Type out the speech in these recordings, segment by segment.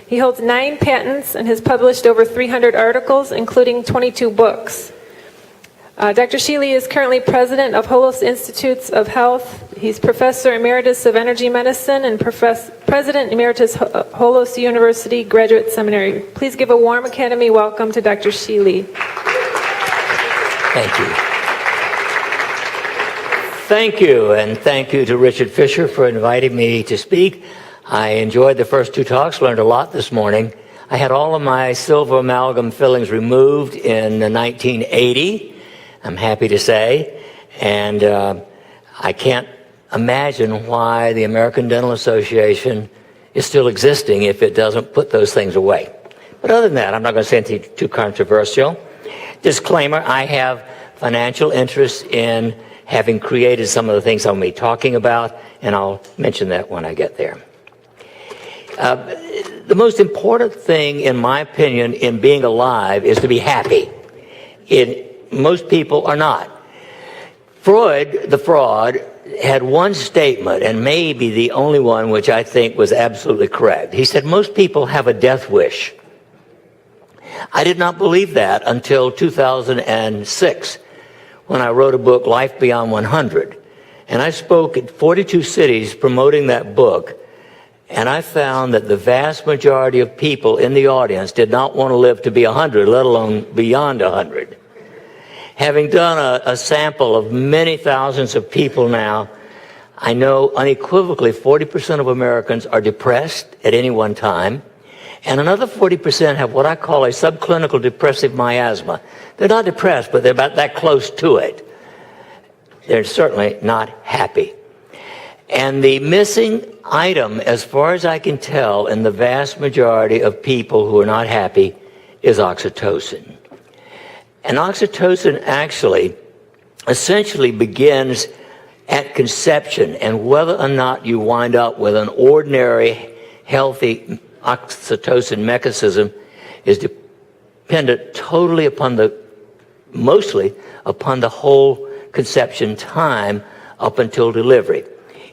He holds 9 patents and has published over 300 articles, including 22 books. Dr. Shealy is currently president of Holos Institutes of Health. He's professor emeritus of energy medicine and president emeritus Holos University Graduate Seminary. Please give a warm Academy welcome to Dr. Shealy. Thank you. Thank you, and thank you to Richard Fisher for inviting me to speak. I enjoyed the first 2 talks, learned a lot this morning. I had all of my silver amalgam fillings removed in 1980, I'm happy to say, and I can't imagine why the American Dental Association is still existing if it doesn't put those things away. But other than that, I'm not going to say anything too controversial. Disclaimer, I have financial interest in having created some of the things I'm going to be talking about, and I'll mention that when I get there. The most important thing, in my opinion, in being alive is to be happy. Most people are not. Freud, the fraud, had one statement, and maybe the only one which I think was absolutely correct. He said, most people have a death wish. I did not believe that until 2006, when I wrote a book, Life Beyond 100. And I spoke at 42 cities promoting that book, and I found that the vast majority of people in the audience did not want to live to be 100, let alone beyond 100. Having done a sample of many thousands of people now, I know unequivocally 40% of Americans are depressed at any one time, and another 40% have what I call a subclinical depressive miasma. They're not depressed, but they're about that close to it. They're certainly not happy. And the missing item, as far as I can tell, in the vast majority of people who are not happy, is oxytocin. And oxytocin actually essentially begins at conception, and whether or not you wind up with an ordinary, healthy oxytocin mechanism is dependent totally mostly upon the whole conception time up until delivery.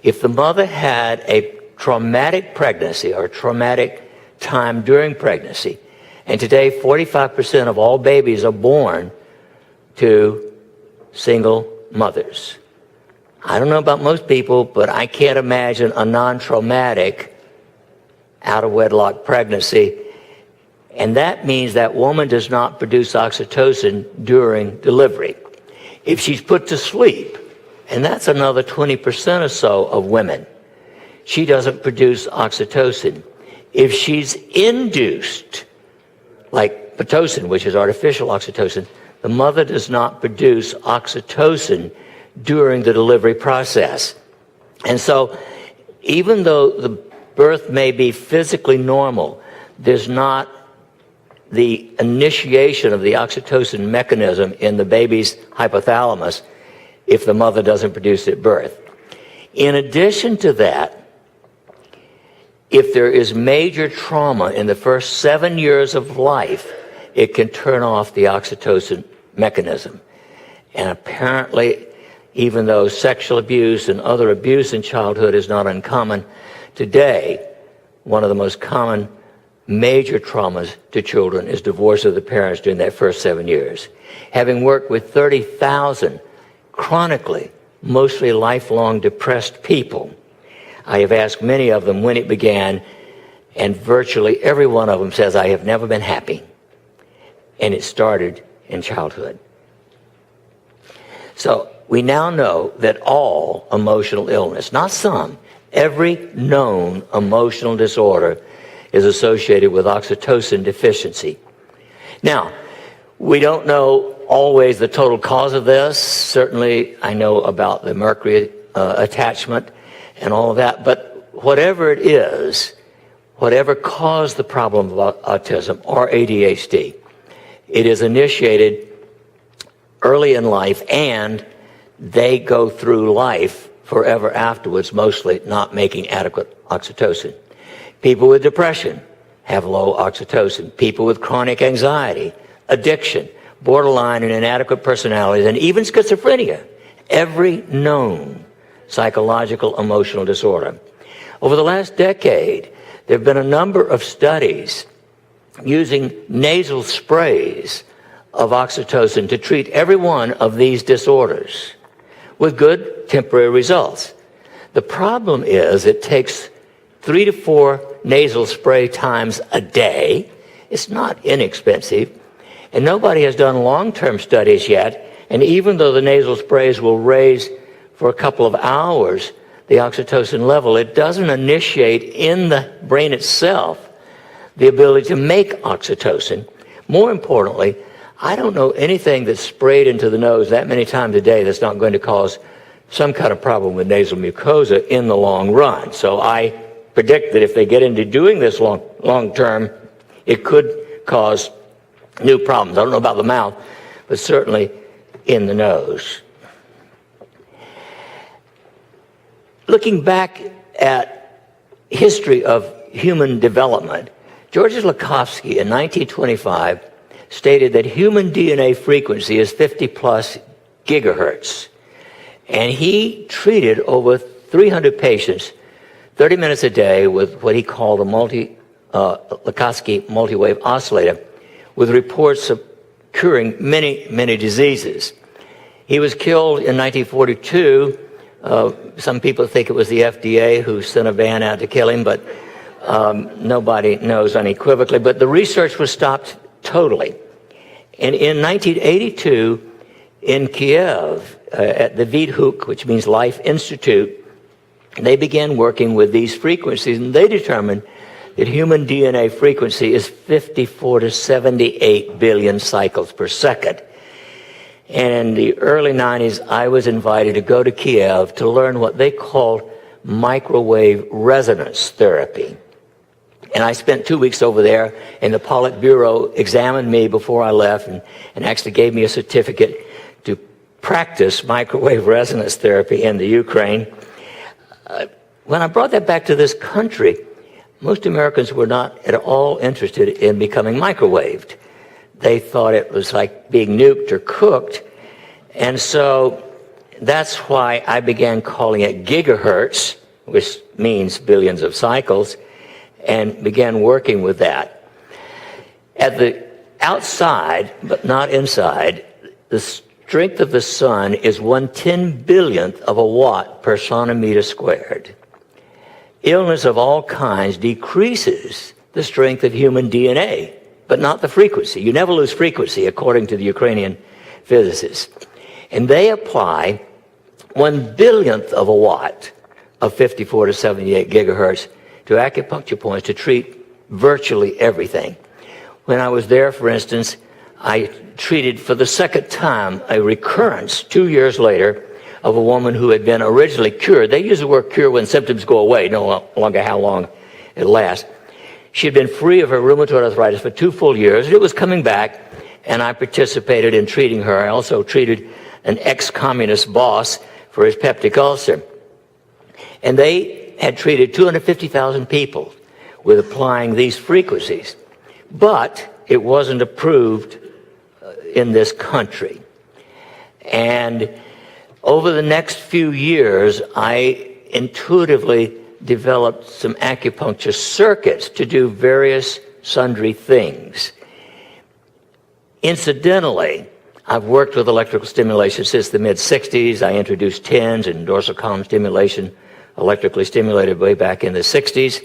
If the mother had a traumatic pregnancy or traumatic time during pregnancy, and today 45% of all babies are born to single mothers. I don't know about most people, but I can't imagine a non-traumatic out-of-wedlock pregnancy. And that means that woman does not produce oxytocin during delivery. If she's put to sleep, and that's another 20% or so of women, she doesn't produce oxytocin. If she's induced, like Pitocin, which is artificial oxytocin, the mother does not produce oxytocin during the delivery process. And so even though the birth may be physically normal, there's not the initiation of the oxytocin mechanism in the baby's hypothalamus if the mother doesn't produce it at birth. In addition to that, if there is major trauma in the first 7 years of life, it can turn off the oxytocin mechanism. And apparently, even though sexual abuse and other abuse in childhood is not uncommon, today, one of the most common major traumas to children is divorce of the parents during that first 7 years. Having worked with 30,000 chronically, mostly lifelong depressed people, I have asked many of them when it began, and virtually every one of them says, I have never been happy. And it started in childhood. So we now know that all emotional illness, not some, every known emotional disorder is associated with oxytocin deficiency. Now, we don't know always the total cause of this. Certainly, I know about the mercury attachment and all of that, but whatever it is, whatever caused the problem of autism or ADHD, it is initiated early in life, and they go through life forever afterwards, mostly not making adequate oxytocin. People with depression have low oxytocin. People with chronic anxiety, addiction, borderline and inadequate personalities, and even schizophrenia, every known psychological emotional disorder. Over the last decade, there have been a number of studies using nasal sprays of oxytocin to treat every one of these disorders with good temporary results. The problem is it takes 3 to 4 nasal spray times a day. It's not inexpensive, and nobody has done long-term studies yet. And even though the nasal sprays will raise for a couple of hours the oxytocin level, it doesn't initiate in the brain itself the ability to make oxytocin. More importantly, I don't know anything that's sprayed into the nose that many times a day that's not going to cause some kind of problem with nasal mucosa in the long run. So I predict that if they get into doing this long term, it could cause new problems. I don't know about the mouth, but certainly in the nose. Looking back at history of human development, George Lakhovsky in 1925 stated that human DNA frequency is 50 plus gigahertz. And he treated over 300 patients 30 minutes a day with what he called a Lakhovsky multi-wave oscillator, with reports of curing many, many diseases. He was killed in 1942. Some people think it was the FDA who sent a van out to kill him, but nobody knows unequivocally. But the research was stopped totally. And in 1982, in Kiev, at the Vidhuk, which means Life Institute, they began working with these frequencies, and they determined that human DNA frequency is 54 to 78 billion cycles per second. And in the early 90s, I was invited to go to Kiev to learn what they called microwave resonance therapy. And I spent 2 weeks over there, and the Politburo examined me before I left and actually gave me a certificate to practice microwave resonance therapy in the Ukraine. When I brought that back to this country, most Americans were not at all interested in becoming microwaved. They thought it was like being nuked or cooked. And so that's why I began calling it gigahertz, which means billions of cycles, and began working with that. At the outside, but not inside, the strength of the sun is 1/10,000,000th of a watt per centimeter squared. Illness of all kinds decreases the strength of human DNA, but not the frequency. You never lose frequency, according to the Ukrainian physicists. And they apply 1/1000,000th of a watt of 54 to 78 gigahertz to acupuncture points to treat virtually everything. When I was there, for instance, I treated for the second time a recurrence 2 years later of a woman who had been originally cured. They use the word cure when symptoms go away, no longer how long it lasts. She had been free of her rheumatoid arthritis for 2 full years. It was coming back, and I participated in treating her. I also treated an ex-communist boss for his peptic ulcer. And they had treated 250,000 people with applying these frequencies. But it wasn't approved in this country. And over the next few years, I intuitively developed some acupuncture circuits to do various sundry things. Incidentally, I've worked with electrical stimulation since the mid-60s. I introduced TENS and dorsal column stimulation, electrically stimulated way back in the 60s.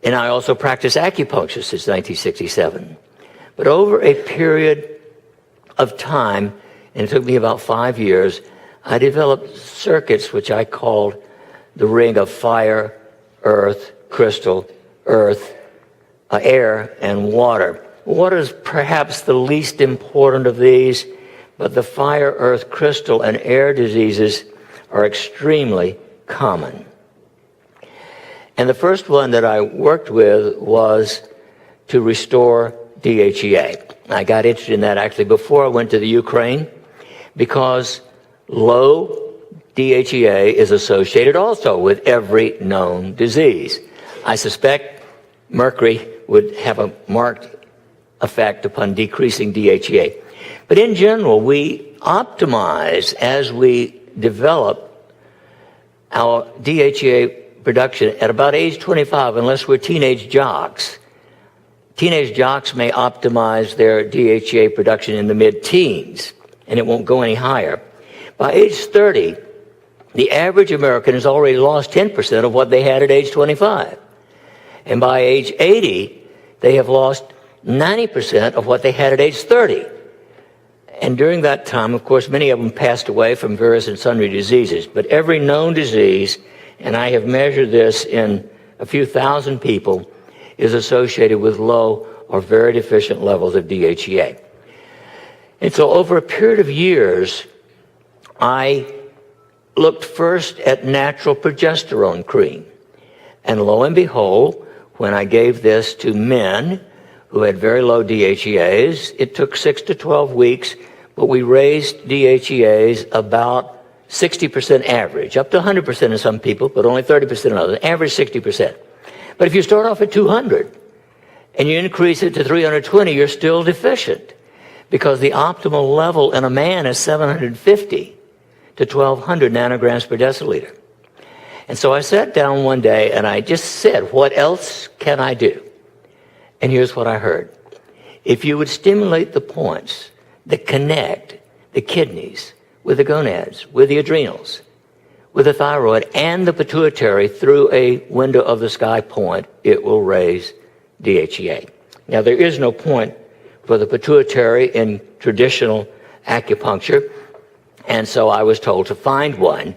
And I also practiced acupuncture since 1967. But over a period of time, and it took me about 5 years, I developed circuits which I called the ring of fire, earth, crystal, earth, air, and water. Water is perhaps the least important of these, but the fire, earth, crystal, and air diseases are extremely common. And the first one that I worked with was to restore DHEA. I got interested in that actually before I went to the Ukraine, because low DHEA is associated also with every known disease. I suspect mercury would have a marked effect upon decreasing DHEA. But in general, we optimize as we develop our DHEA production at about age 25, unless we're teenage jocks. Teenage jocks may optimize their DHEA production in the mid-teens, and it won't go any higher. By age 30, the average American has already lost 10% of what they had at age 25. And by age 80, they have lost 90% of what they had at age 30. And during that time, of course, many of them passed away from various and sundry diseases. But every known disease, and I have measured this in a few thousand people, is associated with low or very deficient levels of DHEA. And so over a period of years, I looked first at natural progesterone cream. And lo and behold, when I gave this to men who had very low DHEAs, it took 6 to 12 weeks, but we raised DHEAs about 60% average, up to 100% in some people, but only 30% in others, average 60%. But if you start off at 200 and you increase it to 320, you're still deficient, because the optimal level in a man is 750 to 1200 nanograms per deciliter. And so I sat down one day and I just said, what else can I do? And here's what I heard. If you would stimulate the points that connect the kidneys with the gonads, with the adrenals, with the thyroid and the pituitary through a window of the sky point, it will raise DHEA. Now, there is no point for the pituitary in traditional acupuncture, and so I was told to find one.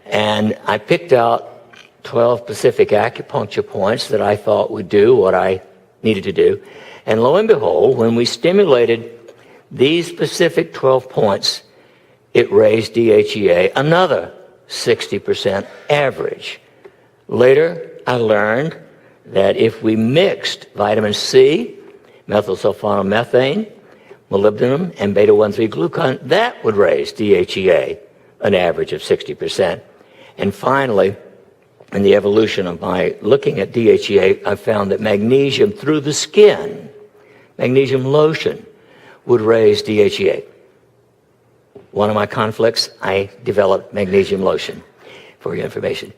And I picked out 12 specific acupuncture points that I thought would do what I needed to do. And lo and behold, when we stimulated these specific 12 points, it raised DHEA another 60% average. Later, I learned that if we mixed vitamin C, methylsulfonomethane, molybdenum, and beta-1,3-glucan, that would raise DHEA an average of 60%. And finally, in the evolution of my looking at DHEA, I found that magnesium through the skin, magnesium lotion, would raise DHEA. One of my conflicts, I developed magnesium lotion, for your information.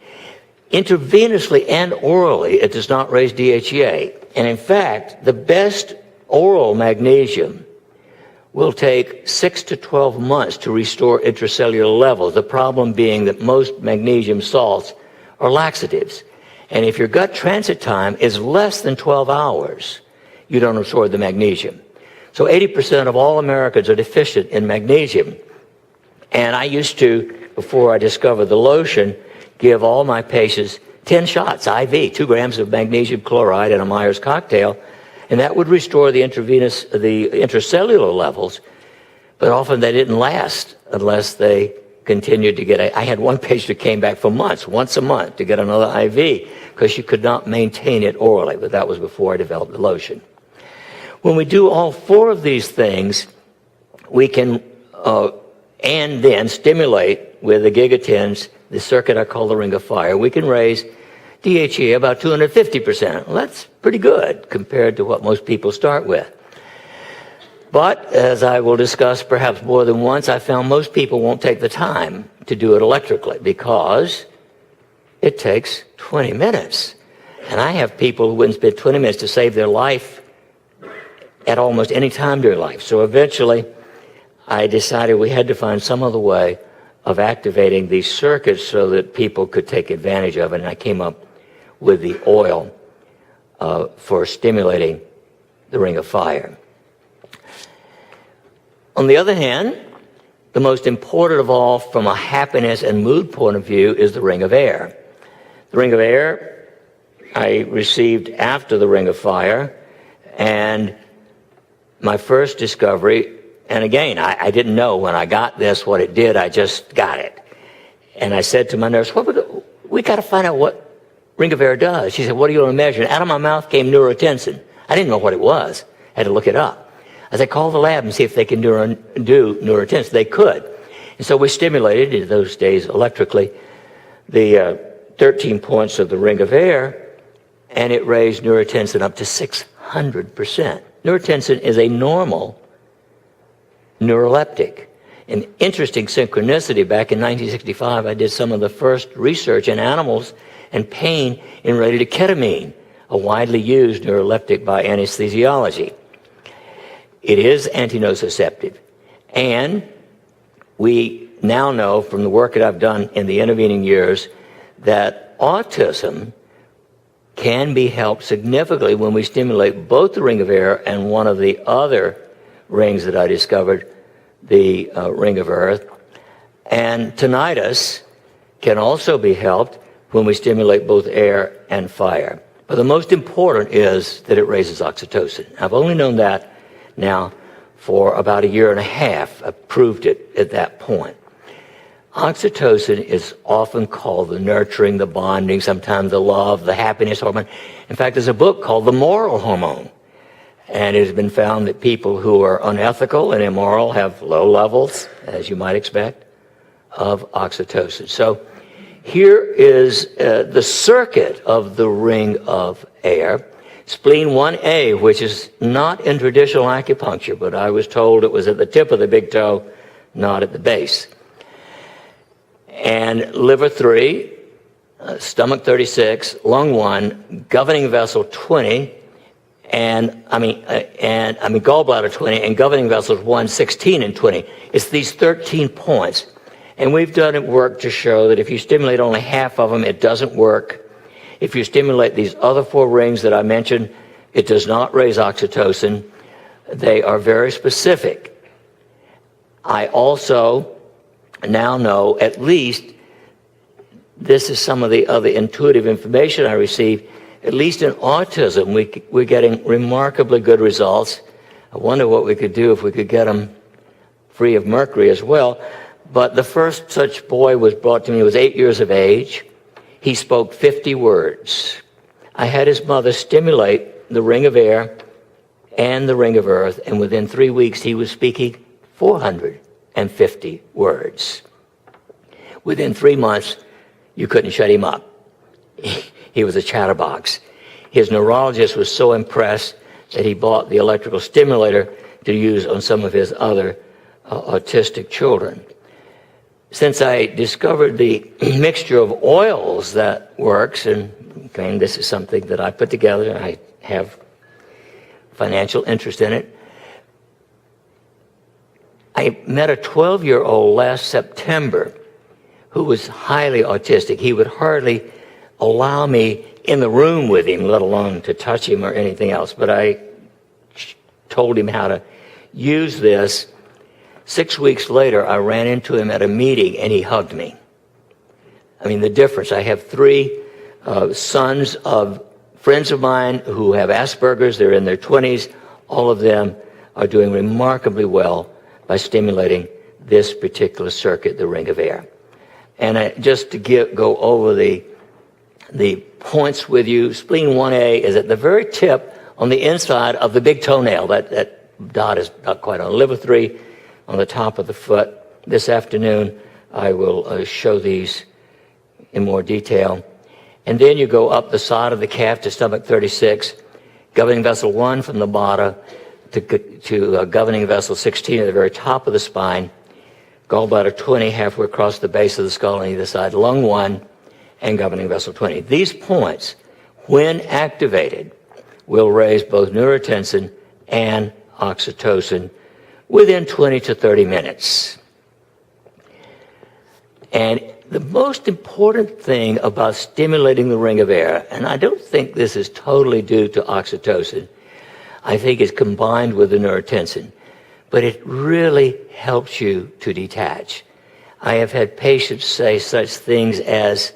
Intravenously and orally, it does not raise DHEA. And in fact, the best oral magnesium will take 6 to 12 months to restore intracellular levels. The problem being that most magnesium salts are laxatives. And if your gut transit time is less than 12 hours, you don't absorb the magnesium. So 80% of all Americans are deficient in magnesium. And I used to, before I discovered the lotion, give all my patients 10 shots IV, 2 grams of magnesium chloride in a Myers cocktail, and that would restore the intracellular levels, but often they didn't last unless they continued to get I had one patient who came back for months, once a month, to get another IV because she could not maintain it orally, but that was before I developed the lotion. When we do all 4 of these things, we can and then stimulate with the gigatins, the circuit I call the Ring of Fire. We can raise DHEA about 250%. Well, that's pretty good compared to what most people start with. But as I will discuss perhaps more than once, I found most people won't take the time to do it electrically because it takes 20 minutes. And I have people who wouldn't spend 20 minutes to save their life at almost any time during life. So eventually, I decided we had to find some other way of activating these circuits so that people could take advantage of it. And I came up with the oil for stimulating the Ring of Fire. On the other hand, the most important of all from a happiness and mood point of view is the Ring of Air. The Ring of Air I received after the Ring of Fire, and my first discovery, and again, I didn't know when I got this what it did, I just got it. And I said to my nurse, we got to find out what Ring of Air does. She said, what are you going to measure? And out of my mouth came neurotensin. I didn't know what it was. I had to look it up. I said, call the lab and see if they can do neurotensin. They could. And so we stimulated, in those days electrically, the 13 points of the Ring of Air, and it raised neurotensin up to 600%. Neurotensin is a normal neuroleptic. An interesting synchronicity, back in 1965, I did some of the first research in animals and pain in related to ketamine, a widely used neuroleptic by anesthesiology. It is antinociceptive, and we now know from the work that I've done in the intervening years that autism can be helped significantly when we stimulate both the ring of air and one of the other rings that I discovered, the ring of earth. And tinnitus can also be helped when we stimulate both air and fire. But the most important is that it raises oxytocin. I've only known that now for about a year and a half. I proved it at that point. Oxytocin is often called the nurturing, the bonding, sometimes the love, the happiness hormone. In fact, there's a book called The Moral Hormone. And it has been found that people who are unethical and immoral have low levels, as you might expect, of oxytocin. So here is the circuit of the ring of air. Spleen 1A, which is not in traditional acupuncture, but I was told it was at the tip of the big toe, not at the base. And liver 3, stomach 36, lung 1, governing vessel 20, and gallbladder 20, and governing vessels 1, 16, and 20. It's these 13 points. And we've done work to show that if you stimulate only half of them, it doesn't work. If you stimulate these other 4 rings that I mentioned, it does not raise oxytocin. They are very specific. I also now know, at least, this is some of the other intuitive information I received, at least in autism, we're getting remarkably good results. I wonder what we could do if we could get them free of mercury as well. But the first such boy was brought to me, he was 8 years of age. He spoke 50 words. I had his mother stimulate the ring of air and the ring of earth, and within 3 weeks he was speaking 450 words. Within 3 months, you couldn't shut him up. He was a chatterbox. His neurologist was so impressed that he bought the electrical stimulator to use on some of his other autistic children. Since I discovered the mixture of oils that works, and again, this is something that I put together, I have financial interest in it. I met a 12-year-old last September who was highly autistic. He would hardly allow me in the room with him, let alone to touch him or anything else. But I told him how to use this. 6 weeks later, I ran into him at a meeting, and he hugged me. I mean, the difference. I have 3 sons of friends of mine who have Asperger's. They're in their 20s. All of them are doing remarkably well by stimulating this particular circuit, the ring of air. And just to go over the points with you, spleen 1A is at the very tip on the inside of the big toenail. That dot is not quite on. Liver 3 on the top of the foot. This afternoon, I will show these in more detail. And then you go up the side of the calf to stomach 36, governing vessel 1 from the bottom to governing vessel 16 at the very top of the spine, gallbladder 20 halfway across the base of the skull on either side, lung 1, and governing vessel 20. These points, when activated, will raise both neurotensin and oxytocin within 20 to 30 minutes. And the most important thing about stimulating the ring of air, and I don't think this is totally due to oxytocin, I think it's combined with the neurotensin, but it really helps you to detach. I have had patients say such things as,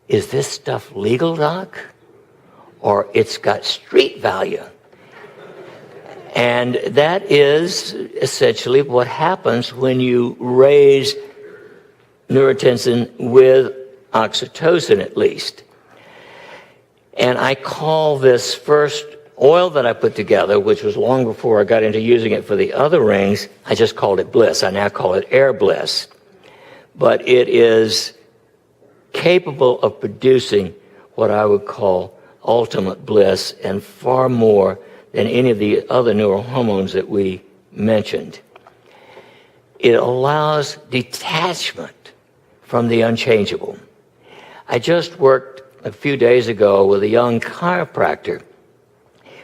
"Is this stuff legal, doc?" Or "It's got street value." And that is essentially what happens when you raise neurotensin with oxytocin, at least. And I call this first oil that I put together, which was long before I got into using it for the other rings, I just called it Bliss. I now call it Air Bliss. But it is capable of producing what I would call ultimate bliss, and far more than any of the other neurohormones that we mentioned. it allows detachment from the unchangeable. I just worked a few days ago with a young chiropractor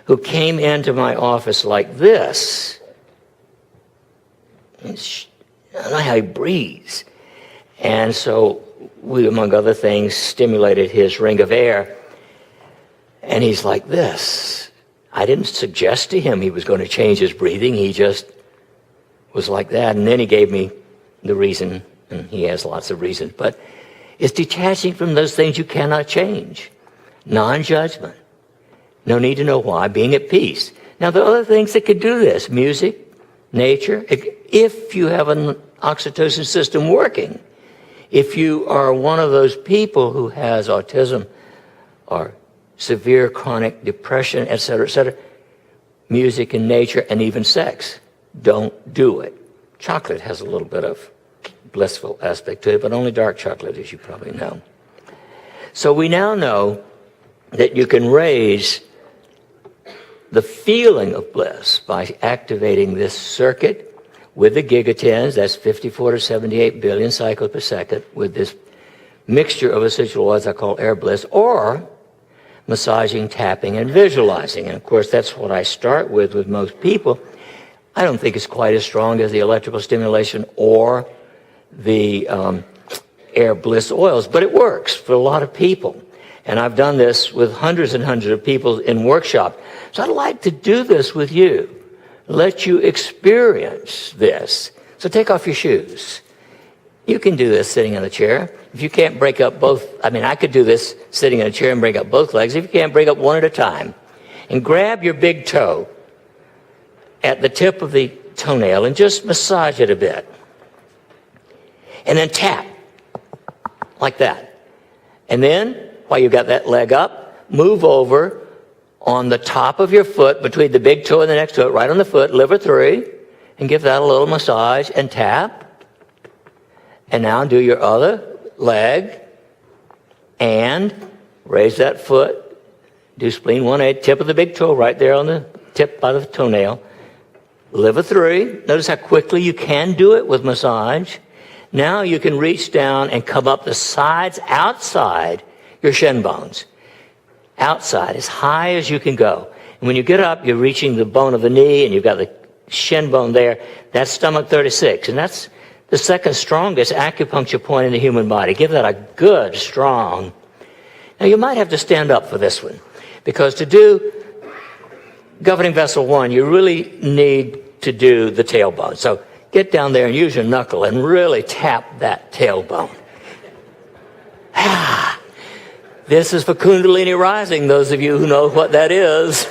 who came into my office like this. I don't know how he breathes. And so we, among other things, stimulated his ring of air. And he's like this. I didn't suggest to him he was going to change his breathing. He just was like that. And then he gave me the reason, and he has lots of reasons. But it's detaching from those things you cannot change. Non-judgment. No need to know why. Being at peace. Now, there are other things that could do this. Music, nature. If you have an oxytocin system working. If you are one of those people who has autism or severe chronic depression, etc., music and nature and even sex, don't do it. Chocolate has a little bit of blissful aspect to it, but only dark chocolate, as you probably know. So we now know that you can raise the feeling of bliss by activating this circuit with the gigatons, that's 54 to 78 billion cycles per second, with this mixture of essential oils I call air bliss, or massaging, tapping, and visualizing. And of course, that's what I start with most people. I don't think it's quite as strong as the electrical stimulation or the air bliss oils, but it works for a lot of people. And I've done this with hundreds and hundreds of people in workshop. So I'd like to do this with you. Let you experience this. So take off your shoes. You can do this sitting in a chair. If you can't break up both, I could do this sitting in a chair and break up both legs. If you can't, break up one at a time. And grab your big toe at the tip of the toenail and just massage it a bit. And then tap, like that. And then, while you've got that leg up, move over on the top of your foot, between the big toe and the next toe, right on the foot, liver 3, and give that a little massage and tap. And now do your other leg and raise that foot. Do spleen 1/8, tip of the big toe right there on the tip by the toenail. Liver 3. Notice how quickly you can do it with massage. Now you can reach down and come up the sides outside your shin bones. Outside, as high as you can go. And when you get up, you're reaching the bone of the knee, and you've got the shin bone there. That's stomach 36, and that's the second strongest acupuncture point in the human body. Give that a good, strong. Now, you might have to stand up for this one, because to do governing vessel 1, you really need to do the tailbone. So get down there and use your knuckle and really tap that tailbone. This is for Kundalini rising, those of you who know what that is.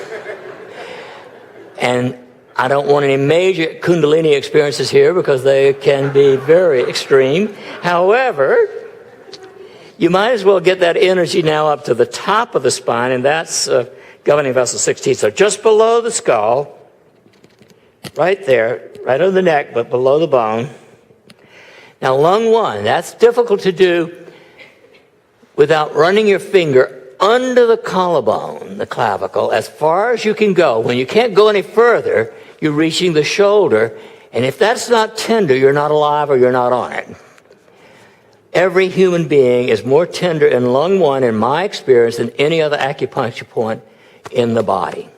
And I don't want any major Kundalini experiences here because they can be very extreme. However, you might as well get that energy now up to the top of the spine, and that's governing vessel 16. So just below the skull, right there, right on the neck, but below the bone. Now, lung 1, that's difficult to do without running your finger under the collarbone, the clavicle, as far as you can go. When you can't go any further, you're reaching the shoulder. And if that's not tender, you're not alive or you're not on it. Every human being is more tender in lung 1, in my experience, than any other acupuncture point in the body.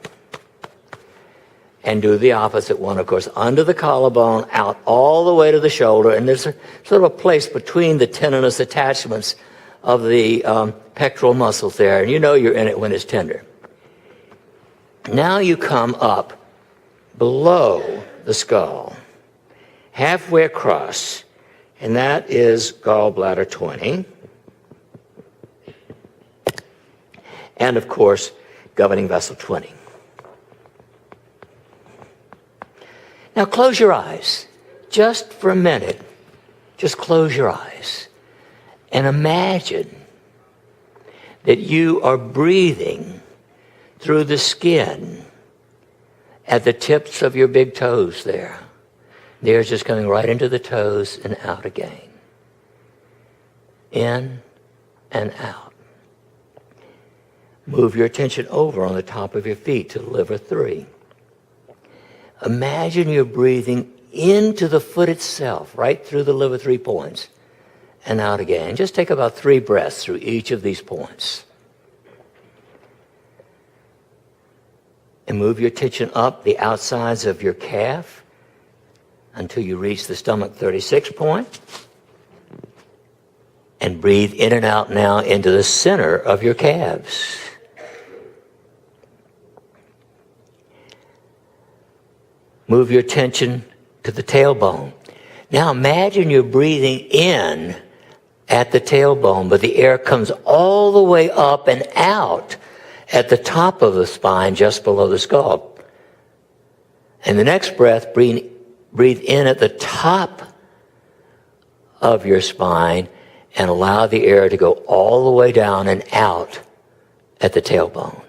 And do the opposite one, of course, under the collarbone, out all the way to the shoulder. And there's sort of a place between the tendinous attachments of the pectoral muscles there, and you know you're in it when it's tender. Now you come up below the skull, halfway across, and that is gallbladder 20. And of course, governing vessel 20. Now close your eyes, just for a minute. Just close your eyes. And imagine that you are breathing through the skin at the tips of your big toes there. The air's just coming right into the toes and out again. In and out. Move your attention over on the top of your feet to liver 3. Imagine you're breathing into the foot itself, right through the liver 3 points, and out again. Just take about 3 breaths through each of these points. And move your attention up the outsides of your calf until you reach the stomach 36 point. And breathe in and out now into the center of your calves. Move your attention to the tailbone. Now imagine you're breathing in at the tailbone, but the air comes all the way up and out at the top of the spine, just below the skull. And the next breath, breathe in at the top of your spine and allow the air to go all the way down and out at the tailbone.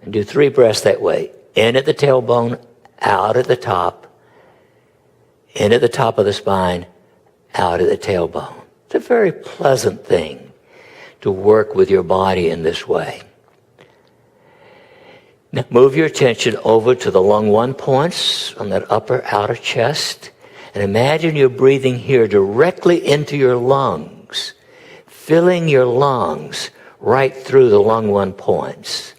And do 3 breaths that way. In at the tailbone, out at the top, in at the top of the spine, out at the tailbone. It's a very pleasant thing to work with your body in this way. Now move your attention over to the lung 1 points on that upper outer chest. And imagine you're breathing here directly into your lungs, filling your lungs right through the lung 1 points.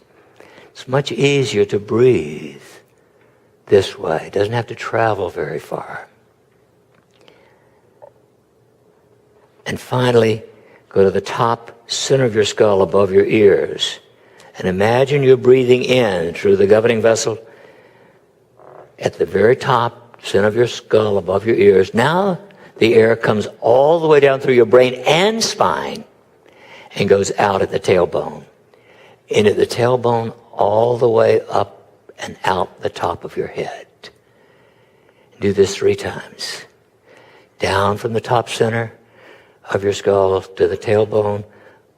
It's much easier to breathe this way. It doesn't have to travel very far. And finally, go to the top center of your skull above your ears. And imagine you're breathing in through the governing vessel at the very top center of your skull above your ears. Now the air comes all the way down through your brain and spine and goes out at the tailbone. In at the tailbone, all the way up and out the top of your head. Do this 3 times. Down from the top center of your skull to the tailbone,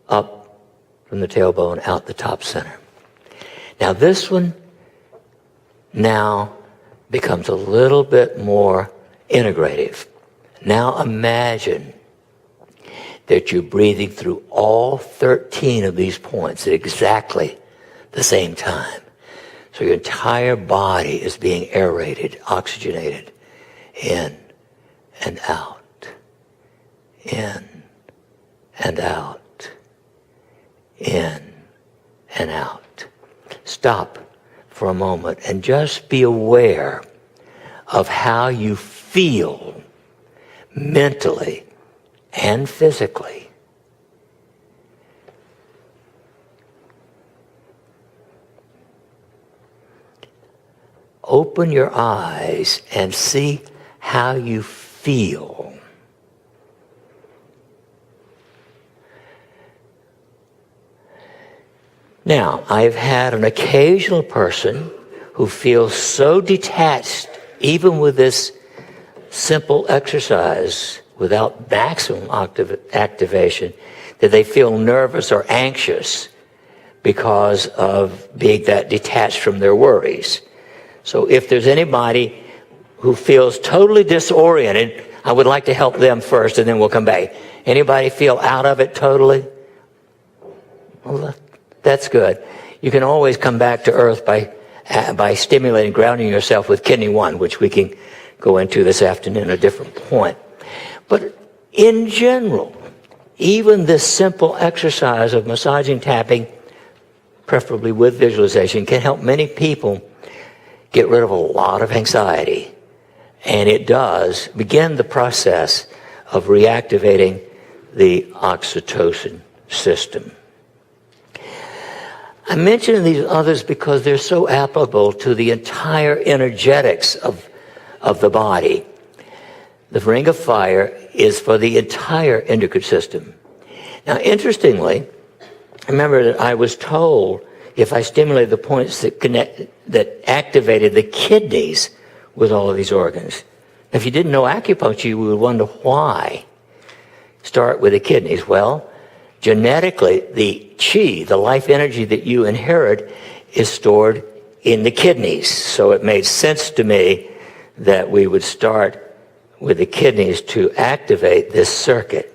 up from the tailbone, out the top center. Now this one now becomes a little bit more integrative. Now imagine that you're breathing through all 13 of these points at exactly the same time. So your entire body is being aerated, oxygenated, in and out, in and out, in and out. Stop for a moment and just be aware of how you feel mentally and physically. Open your eyes and see how you feel. Now, I've had an occasional person who feels so detached, even with this simple exercise, without maximum activation, that they feel nervous or anxious because of being that detached from their worries. So if there's anybody who feels totally disoriented, I would like to help them first, and then we'll come back. Anybody feel out of it totally? Well, that's good. You can always come back to earth by stimulating, grounding yourself with kidney 1, which we can go into this afternoon at a different point. But in general, even this simple exercise of massaging, tapping, preferably with visualization, can help many people get rid of a lot of anxiety. And it does begin the process of reactivating the oxytocin system. I mention these others because they're so applicable to the entire energetics of the body. The ring of fire is for the entire endocrine system. Now, interestingly, remember that I was told if I stimulated the points that activated the kidneys with all of these organs. If you didn't know acupuncture, you would wonder why start with the kidneys. Well, genetically, the chi, the life energy that you inherit, is stored in the kidneys. So it made sense to me that we would start with the kidneys to activate this circuit.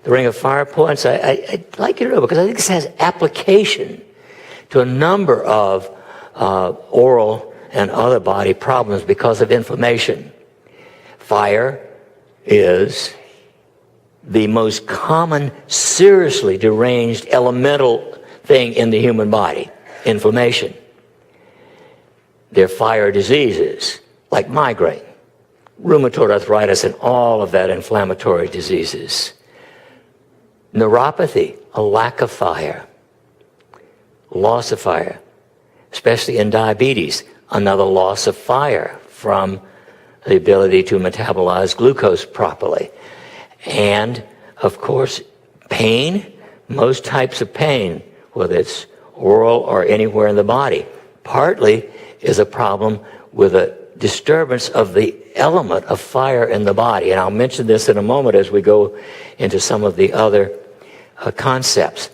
The ring of fire points, I'd like you to know, because I think this has application to a number of oral and other body problems because of inflammation. Fire is the most common, seriously deranged elemental thing in the human body, inflammation. There are fire diseases like migraine, rheumatoid arthritis, and all of that inflammatory diseases. Neuropathy, a lack of fire, loss of fire, especially in diabetes, another loss of fire from the ability to metabolize glucose properly. And, of course, pain, most types of pain, whether it's oral or anywhere in the body, partly is a problem with a disturbance of the element of fire in the body. And I'll mention this in a moment as we go into some of the other concepts.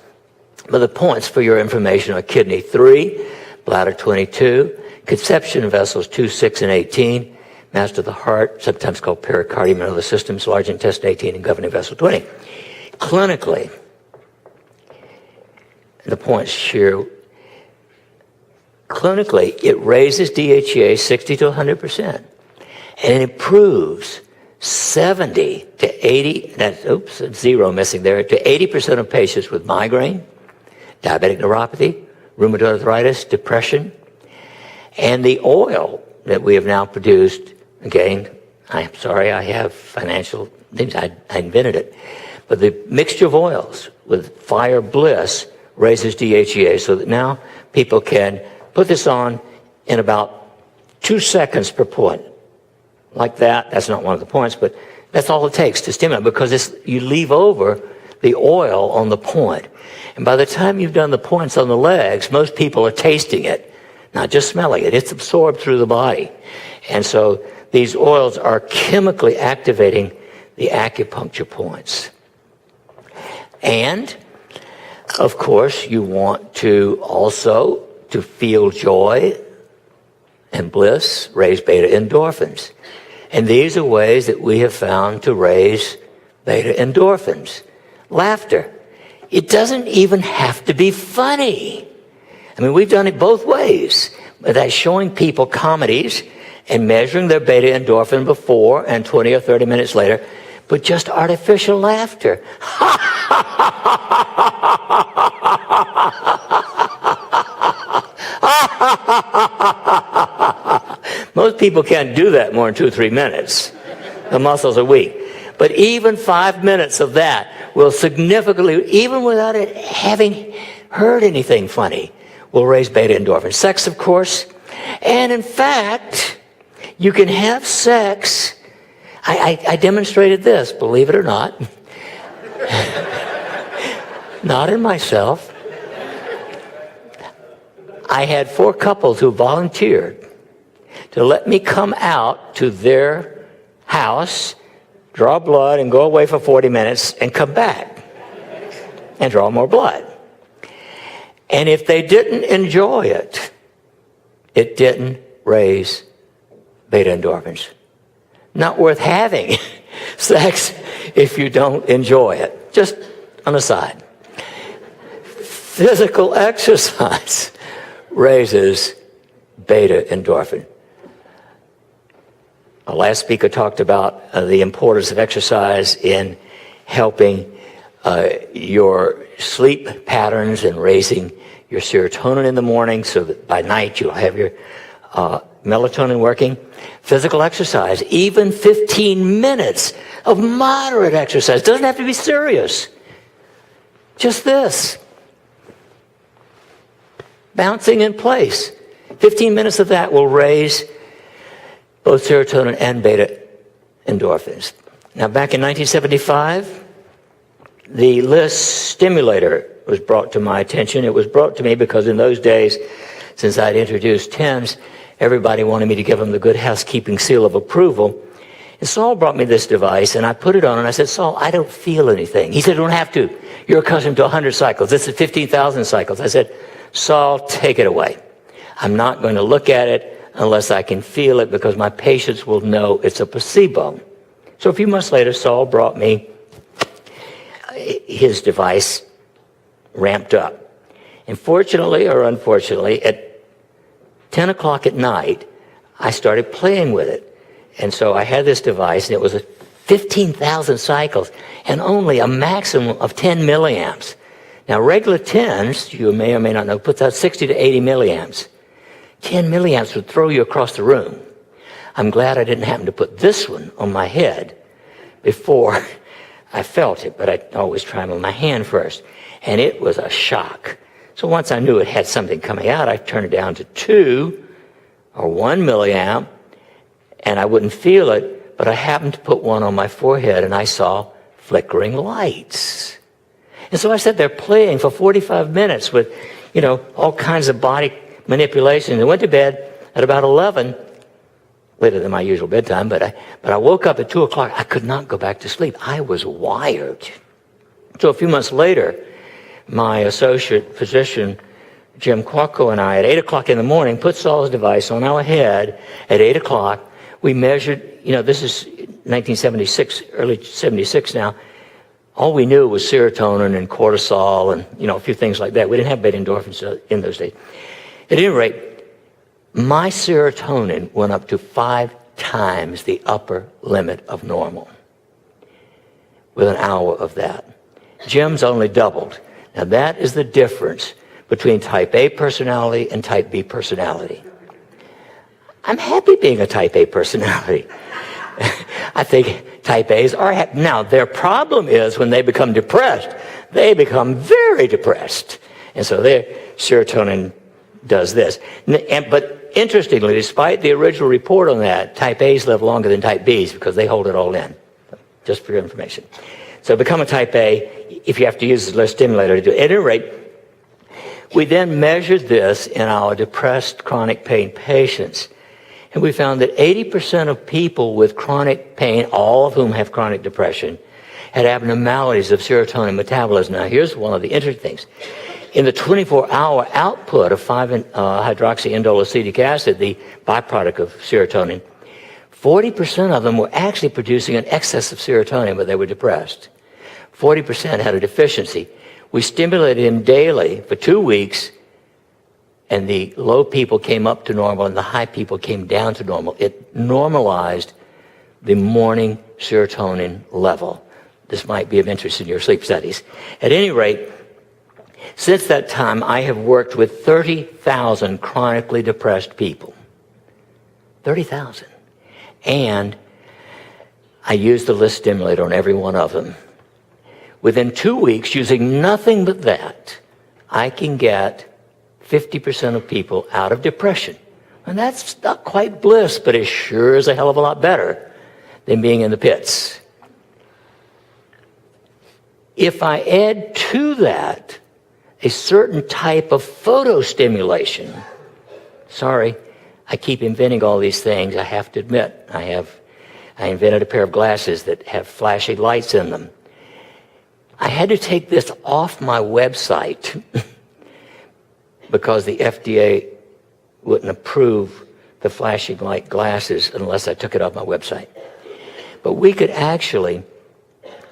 But the points for your information are kidney 3, bladder 22, conception vessels 2, 6, and 18, master of the heart, sometimes called pericardium and other systems, large intestine 18, and governing vessel 20. Clinically, the points here, clinically, it raises DHEA 60 to 100%, and it improves 70 to 80, that's, oops, zero missing there, to 80% of patients with migraine, diabetic neuropathy, rheumatoid arthritis, depression. And the oil that we have now produced, again, I'm sorry, I have financial things, I invented it, but the mixture of oils with Fire Bliss raises DHEA so that now people can put this on in about 2 seconds per point. Like that, that's not one of the points, but that's all it takes to stimulate, because you leave over the oil on the point. And by the time you've done the points on the legs, most people are tasting it, not just smelling it. It's absorbed through the body. And so these oils are chemically activating the acupuncture points. And, of course, you want to also to feel joy and bliss, raise beta endorphins. And these are ways that we have found to raise beta endorphins. Laughter. It doesn't even have to be funny. I mean, we've done it both ways. But that's showing people comedies and measuring their beta endorphin before and 20 or 30 minutes later, but just artificial laughter. Most people can't do that more than 2 or 3 minutes. The muscles are weak. But even 5 minutes of that will significantly, even without it having heard anything funny, will raise beta endorphins. Sex, of course. And in fact, you can have sex. I demonstrated this, believe it or not. Not in myself. I had 4 couples who volunteered to let me come out to their house, draw blood, and go away for 40 minutes and come back and draw more blood. And if they didn't enjoy it, it didn't raise beta endorphins. Not worth having sex if you don't enjoy it. Just on the side. Physical exercise raises beta endorphin. Our last speaker talked about the importance of exercise in helping your sleep patterns and raising your serotonin in the morning so that by night you'll have your melatonin working. Physical exercise, even 15 minutes of moderate exercise. Doesn't have to be serious. Just this. Bouncing in place. 15 minutes of that will raise both serotonin and beta endorphins. Now, back in 1975, the Bliss stimulator was brought to my attention. It was brought to me because in those days, since I'd introduced TIMS, everybody wanted me to give them the good housekeeping seal of approval. And Saul brought me this device, and I put it on, and I said, Saul, I don't feel anything. He said, you don't have to. You're accustomed to 100 cycles. This is 15,000 cycles. I said, Saul, take it away. I'm not going to look at it unless I can feel it, because my patients will know it's a placebo. So a few months later, Saul brought me his device ramped up. And fortunately or unfortunately, at 10 o'clock at night, I started playing with it. And so I had this device, and it was 15,000 cycles and only a maximum of 10 milliamps. Now, regular 10s, you may or may not know, puts out 60 to 80 milliamps. 10 milliamps would throw you across the room. I'm glad I didn't happen to put this one on my head before I felt it, but I always try them on my hand first. And it was a shock. So once I knew it had something coming out, I turned it down to 2 or 1 milliamp, and I wouldn't feel it, but I happened to put one on my forehead, and I saw flickering lights. And so I sat there playing for 45 minutes with, all kinds of body manipulation, and went to bed at about 11, later than my usual bedtime, but I woke up at 2 o'clock. I could not go back to sleep. I was wired. So a few months later, my associate physician, Jim Quacco, and I, at 8 o'clock in the morning, put Saul's device on our head at 8 o'clock. We measured, this is 1976, early 76 now. All we knew was serotonin and cortisol and, a few things like that. We didn't have beta endorphins in those days. At any rate, my serotonin went up to 5 times the upper limit of normal with an hour of that. Jim's only doubled. Now that is the difference between type A personality and type B personality. I'm happy being a type A personality. I think type A's are happy. Now their problem is when they become depressed, they become very depressed. And so their serotonin does this. But interestingly, despite the original report on that, type A's live longer than type B's because they hold it all in, just for your information. So become a type A if you have to use the Bliss stimulator to do it. At any rate, we then measured this in our depressed chronic pain patients. And we found that 80% of people with chronic pain, all of whom have chronic depression, had abnormalities of serotonin metabolism. Now, here's one of the interesting things. In the 24-hour output of 5-hydroxyindolacetic acid, the byproduct of serotonin, 40% of them were actually producing an excess of serotonin, but they were depressed. 40% had a deficiency. We stimulated them daily for 2 weeks, and the low people came up to normal, and the high people came down to normal. It normalized the morning serotonin level. This might be of interest in your sleep studies. At any rate, since that time, I have worked with 30,000 chronically depressed people. 30,000. And I used the Bliss stimulator on every one of them. Within 2 weeks, using nothing but that, I can get 50% of people out of depression. And that's not quite bliss, but it sure is a hell of a lot better than being in the pits. If I add to that a certain type of photostimulation, sorry, I keep inventing all these things. I have to admit, I invented a pair of glasses that have flashing lights in them. I had to take this off my website because the FDA wouldn't approve the flashing light glasses unless I took it off my website. But we could actually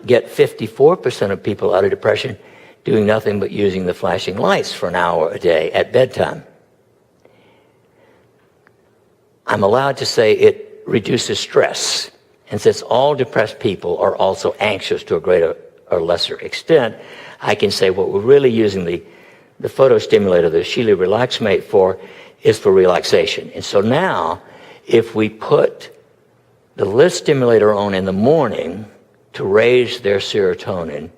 get 54% of people out of depression doing nothing but using the flashing lights for an hour a day at bedtime. I'm allowed to say it reduces stress. And since all depressed people are also anxious to a greater or lesser extent, I can say what we're really using the photostimulator, the Shealy RelaxMate for, is for relaxation. And so now, if we put the Bliss stimulator on in the morning to raise their serotonin,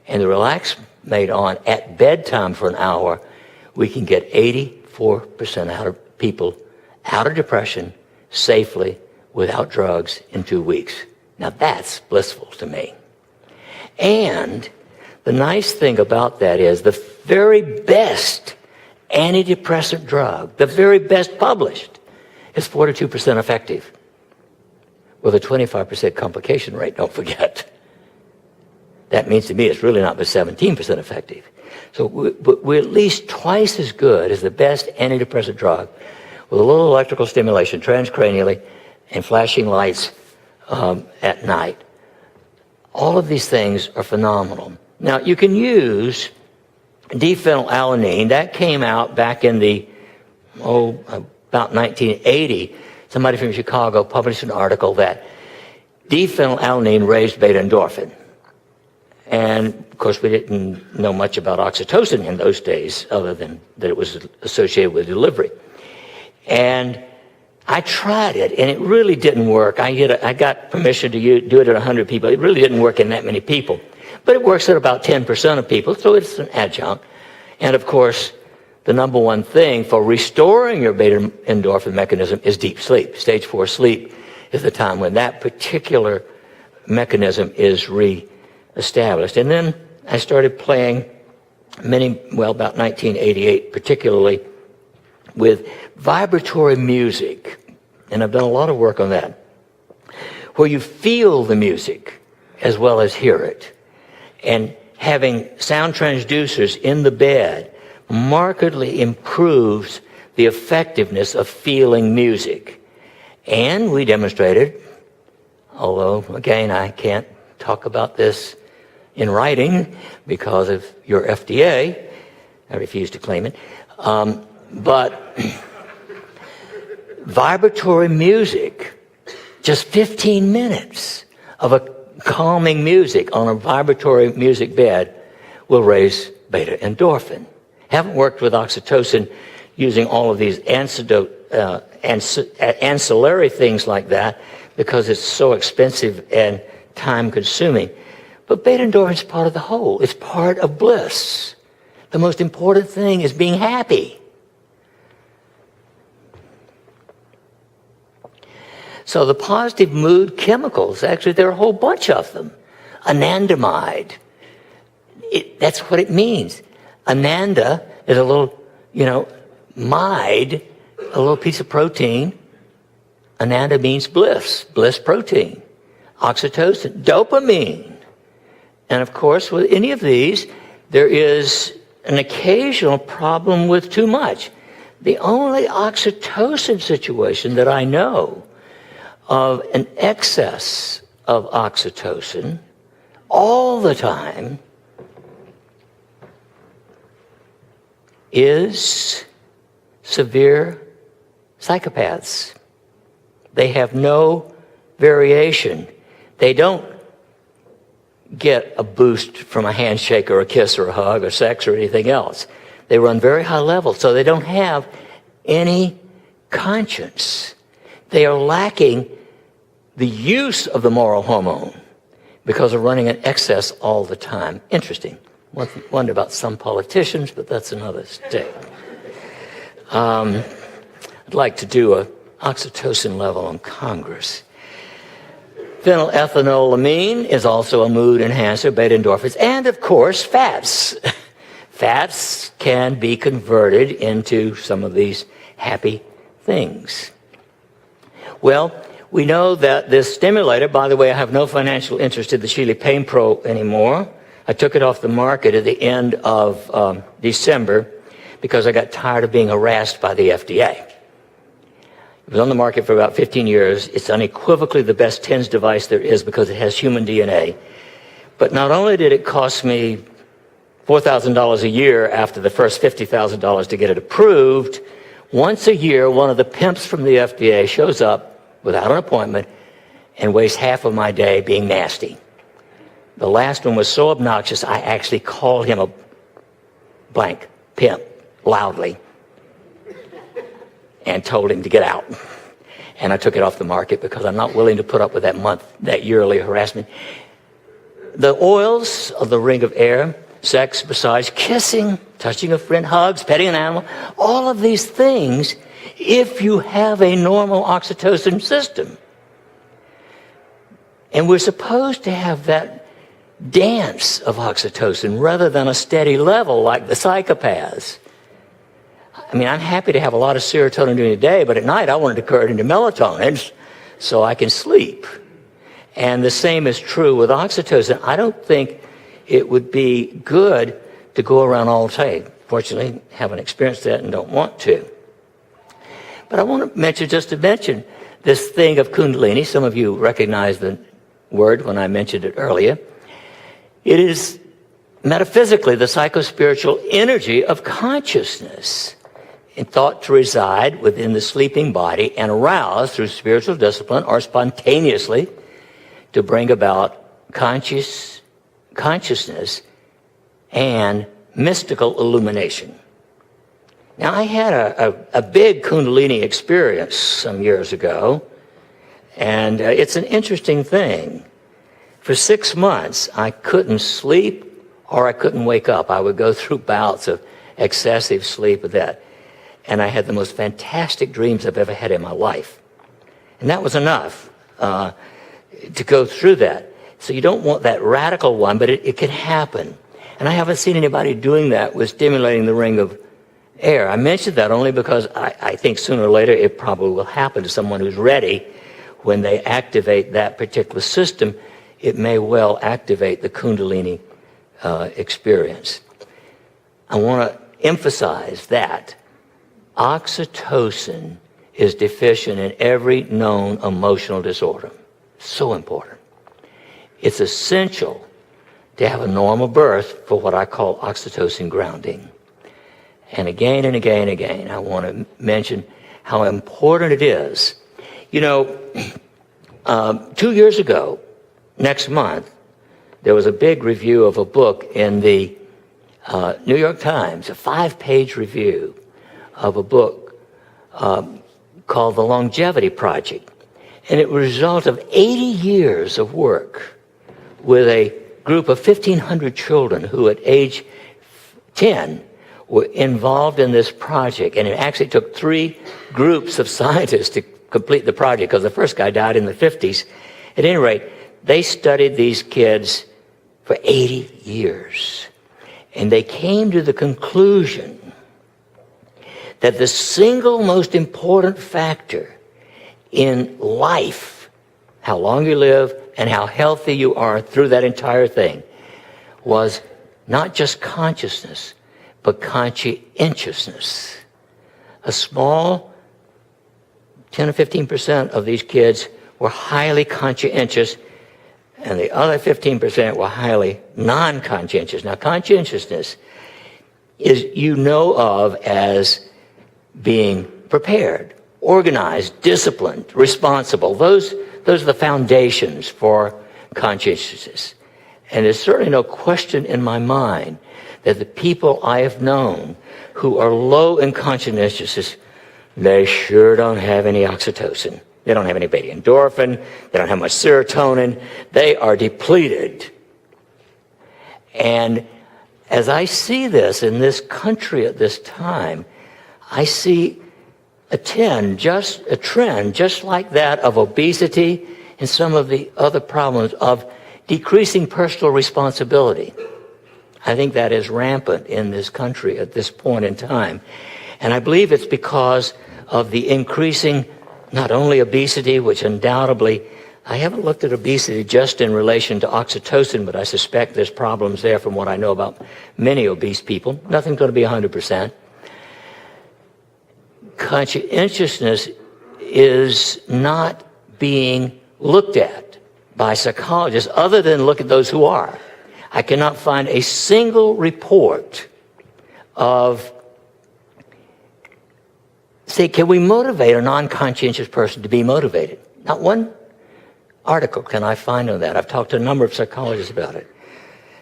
and the RelaxMate on at bedtime for an hour, we can get 84% out of people out of depression safely without drugs in 2 weeks. Now that's blissful to me. And the nice thing about that is the very best antidepressant drug, the very best published, is 42% effective with a 25% complication rate, don't forget. That means to me it's really not but 17% effective. So we're at least twice as good as the best antidepressant drug with a little electrical stimulation transcranially and flashing lights at night. All of these things are phenomenal. Now, you can use diphenylalanine. That came out back in about 1980 somebody from Chicago published an article that D-phenylalanine raised beta-endorphin. And, of course, we didn't know much about oxytocin in those days, other than that it was associated with delivery. And I tried it, and it really didn't work. I got permission to do it at 100 people. It really didn't work in that many people. But it works at about 10% of people, so it's an adjunct. And, of course, the number one thing for restoring your beta-endorphin mechanism is deep sleep. Stage 4 sleep is the time when that particular mechanism is reestablished. And then I started playing about 1988 particularly, with vibratory music. And I've done a lot of work on that, where you feel the music as well as hear it. And having sound transducers in the bed markedly improves the effectiveness of feeling music. And we demonstrated, although, again, I can't talk about this in writing because of your FDA, I refuse to claim it, but vibratory music, just 15 minutes of a calming music on a vibratory music bed will raise beta-endorphin. Haven't worked with oxytocin using all of these ancillary things like that because it's so expensive and time-consuming. But beta-endorphin is part of the whole. It's part of bliss. The most important thing is being happy. So the positive mood chemicals, actually, there are a whole bunch of them. Anandamide, that's what it means. Ananda is a little, mide, a little piece of protein. Ananda means bliss protein. Oxytocin, dopamine. And of course, with any of these, there is an occasional problem with too much. The only oxytocin situation that I know of an excess of oxytocin all the time is severe psychopaths. They have no variation. They don't get a boost from a handshake or a kiss or a hug or sex or anything else. They run very high levels, so they don't have any conscience. They are lacking the use of the moral hormone because of running in excess all the time. Interesting. Wonder about some politicians, but that's another state. I'd like to do an oxytocin level in Congress. Phenylethylamine is also a mood enhancer, beta-endorphins, and of course fats. Fats can be converted into some of these happy things. Well, we know that this stimulator, by the way, I have no financial interest in the Shealy Pain Pro anymore. I took it off the market at the end of December because I got tired of being harassed by the FDA. It was on the market for about 15 years. It's unequivocally the best TENS device there is because it has human DNA. But not only did it cost me $4,000 a year after the first $50,000 to get it approved, once a year, one of the pimps from the FDA shows up without an appointment and wastes half of my day being nasty. The last one was so obnoxious, I actually called him a blank pimp loudly and told him to get out. And I took it off the market because I'm not willing to put up with that yearly harassment. The oils of the ring of air, sex, massage, kissing, touching a friend, hugs, petting an animal, all of these things, if you have a normal oxytocin system. And we're supposed to have that dance of oxytocin rather than a steady level like the psychopaths. I mean, I'm happy to have a lot of serotonin during the day, but at night I want it to convert into melatonin so I can sleep. And the same is true with oxytocin. I don't think it would be good to go around all day. Fortunately, haven't experienced that and don't want to. But I want to mention this thing of Kundalini. Some of you recognize the word when I mentioned it earlier. It is metaphysically the psychospiritual energy of consciousness. and thought to reside within the sleeping body and arouse through spiritual discipline or spontaneously to bring about consciousness and mystical illumination. Now, I had a big Kundalini experience some years ago, and it's an interesting thing. For 6 months, I couldn't sleep or I couldn't wake up. I would go through bouts of excessive sleep with that. And I had the most fantastic dreams I've ever had in my life. And that was enough to go through that. So you don't want that radical one, but it can happen. And I haven't seen anybody doing that with stimulating the ring of air. I mentioned that only because I think sooner or later it probably will happen to someone who's ready. When they activate that particular system, it may well activate the Kundalini experience. I want to emphasize that oxytocin is deficient in every known emotional disorder. So important. It's essential to have a normal birth for what I call oxytocin grounding. And again, I want to mention how important it is. You know, 2 years ago, next month, there was a big review of a book in the New York Times, a 5-page review of a book called The Longevity Project. And it was a result of 80 years of work with a group of 1,500 children who at age 10 were involved in this project. And it actually took 3 groups of scientists to complete the project because the first guy died in the 50s. At any rate, they studied these kids for 80 years. And they came to the conclusion that the single most important factor in life, how long you live and how healthy you are through that entire thing, was not just consciousness, but conscientiousness. A small 10 or 15% of these kids were highly conscientious, and the other 15% were highly non-conscientious. Now, conscientiousness is of as being prepared, organized, disciplined, responsible. Those are the foundations for conscientiousness. And there's certainly no question in my mind that the people I have known who are low in conscientiousness, they sure don't have any oxytocin. They don't have any beta endorphin. They don't have much serotonin. They are depleted. And as I see this in this country at this time, I see a trend just like that of obesity and some of the other problems of decreasing personal responsibility. I think that is rampant in this country at this point in time. And I believe it's because of the increasing, not only obesity, which undoubtedly, I haven't looked at obesity just in relation to oxytocin, but I suspect there's problems there from what I know about many obese people. Nothing's going to be 100%. Conscientiousness is not being looked at by psychologists other than look at those who are. I cannot find a single report of, say, can we motivate a non-conscientious person to be motivated? Not one article can I find on that. I've talked to a number of psychologists about it.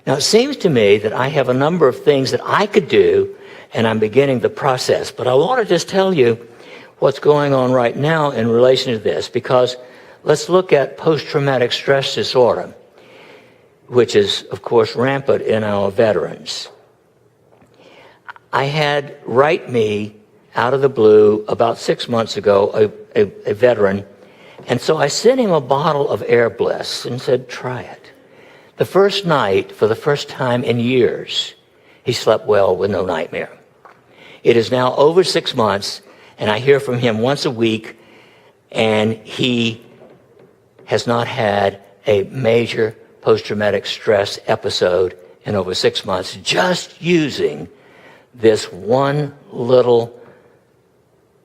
Now, it seems to me that I have a number of things that I could do, and I'm beginning the process. But I want to just tell you what's going on right now in relation to this, because let's look at post-traumatic stress disorder, which is, of course, rampant in our veterans. I had write me out of the blue about 6 months ago, a veteran, and so I sent him a bottle of Air Bliss and said, try it. The first night, for the first time in years, he slept well with no nightmare. It is now over 6 months, and I hear from him once a week, and he has not had a major post-traumatic stress episode in over 6 months, just using this one little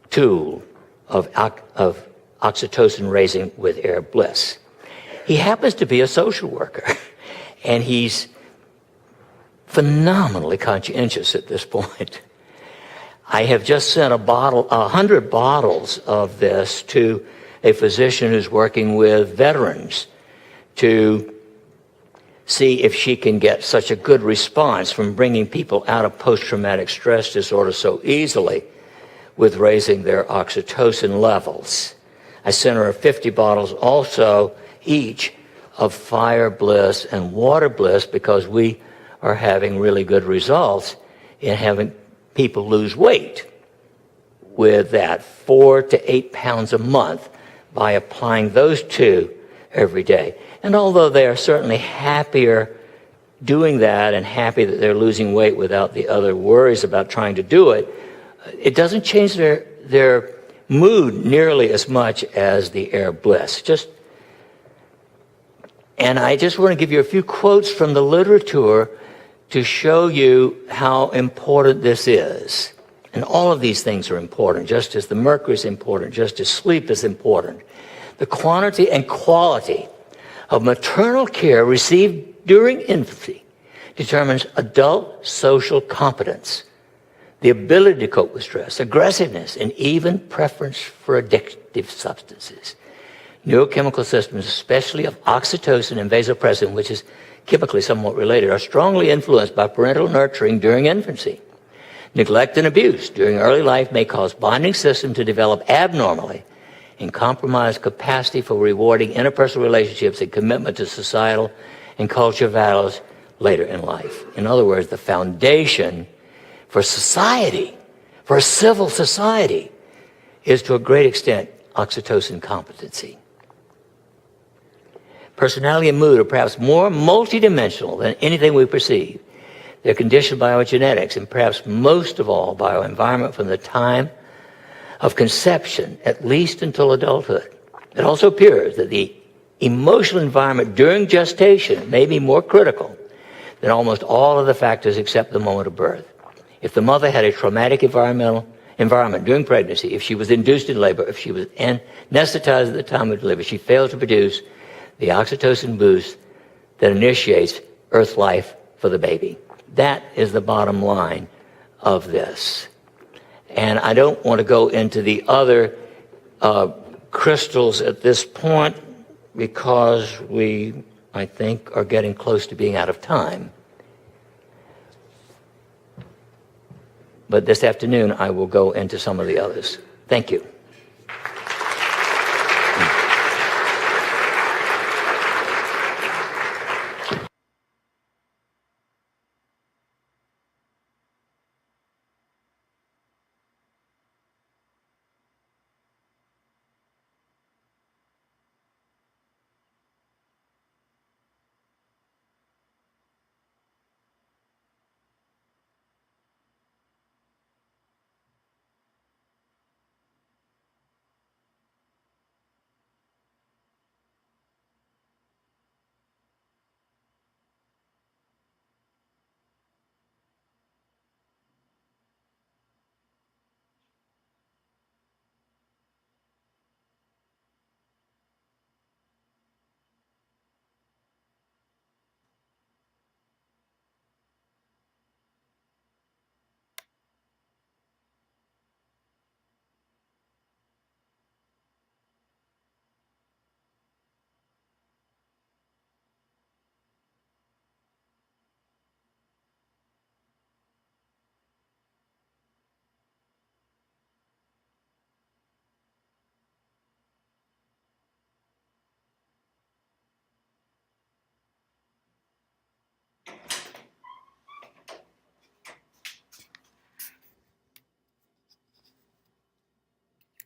tool of oxytocin raising with Air Bliss. He happens to be a social worker, and he's phenomenally conscientious at this point. I have just sent 100 bottles of this to a physician who's working with veterans to see if she can get such a good response from bringing people out of post-traumatic stress disorder so easily with raising their oxytocin levels. I sent her 50 bottles also each of Fire Bliss and Water Bliss because we are having really good results in having people lose weight with that 4 to 8 pounds a month by applying those two every day. And although they are certainly happier doing that and happy that they're losing weight without the other worries about trying to do it, it doesn't change their mood nearly as much as the Air Bliss. And I just want to give you a few quotes from the literature to show you how important this is. And all of these things are important, just as the mercury is important, just as sleep is important. The quantity and quality of maternal care received during infancy determines adult social competence, the ability to cope with stress, aggressiveness, and even preference for addictive substances. Neurochemical systems, especially of oxytocin and vasopressin, which is chemically somewhat related, are strongly influenced by parental nurturing during infancy. Neglect and abuse during early life may cause bonding systems to develop abnormally and compromise capacity for rewarding interpersonal relationships and commitment to societal and cultural values later in life. In other words, the foundation for society, for a civil society, is to a great extent oxytocin competency. Personality and mood are perhaps more multidimensional than anything we perceive. They're conditioned by our genetics and perhaps most of all by our environment from the time of conception, at least until adulthood. It also appears that the emotional environment during gestation may be more critical than almost all of the factors except the moment of birth. If the mother had a traumatic environment during pregnancy, if she was induced in labor, if she was anesthetized at the time of delivery, she failed to produce the oxytocin boost that initiates Earth life for the baby. That is the bottom line of this. And I don't want to go into the other crystals at this point because we, I think, are getting close to being out of time. But this afternoon, I will go into some of the others. Thank you.